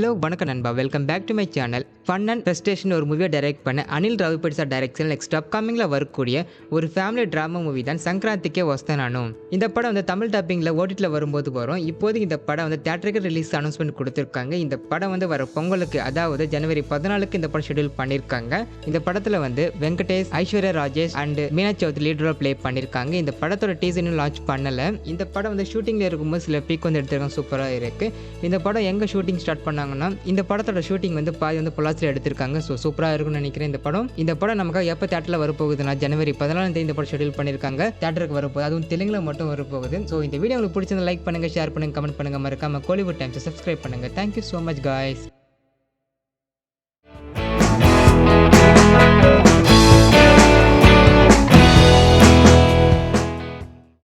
Hello வணக்கம் நண்பா, welcome back to my channel. Fun and frustration ஒரு மூவியை டைரக்ட் பண்ண Anil Ravipudi sir direction next அப்கமிங்கில் வரக்கூடிய ஒரு ஃபேமிலி ட்ராமா மூவி தான் சங்கராந்திக்கே வஸ்தானானும். இந்த படம் வந்து தமிழ் டப்பிங்கில் ஓடிடியில் வரும்போது வரும். இப்போதைக்கு இந்த படம் வந்து தியேட்டருக்கு ரிலீஸ் அனௌன்ஸ்மெண்ட் கொடுத்துருக்காங்க. இந்த படம் வந்து வர பொங்கலுக்கு, அதாவது ஜனவரி 14க்கு இந்த படம் ஷெடியூல் பண்ணியிருக்காங்க. இந்த படத்தில் வந்து Venkatesh, Aishwarya Rajesh and Meena Chaudhary lead role play பண்ணியிருக்காங்க. இந்த படத்தோட டீசர் இன்னும் லான்ச் பண்ணலை. இந்த படம் வந்து ஷூட்டிங்கில் இருக்கும்போது சில பீக் வந்து எடுத்திருக்காங்க, சூப்பராக இருக்குது. இந்த படம் எங்கே ஷூட்டிங் ஸ்டார்ட் பண்ணாங்கன்னா, இந்த படத்தோட ஷூட்டிங் வந்து பாதி வந்து பொள்ளாச்சியில் எடுத்திருக்காங்க. ஸோ சூப்பராக இருக்கும்னு நினைக்கிறேன். இந்த படம் நமக்கு எப்போ தேட்டரில் வரப்போகுதுன்னா ஜனவரி 14 இந்த படம் ஷெடியூல் பண்ணியிருக்காங்க. தேட்டருக்கு வரப்போகுது, அதுவும் தெலுங்குல மட்டும் வரப்போகுது. ஸோ இந்த வீடியோ உங்களுக்கு பிடிச்சிருந்தா லைக் பண்ணுங்கள், ஷேர் பண்ணுங்கள், கமெண்ட் பண்ணுங்கள், மறக்காம கோலிவுட் டைம்ஸை சப்ஸ்கிரைப் பண்ணுங்கள். Thank you so much guys.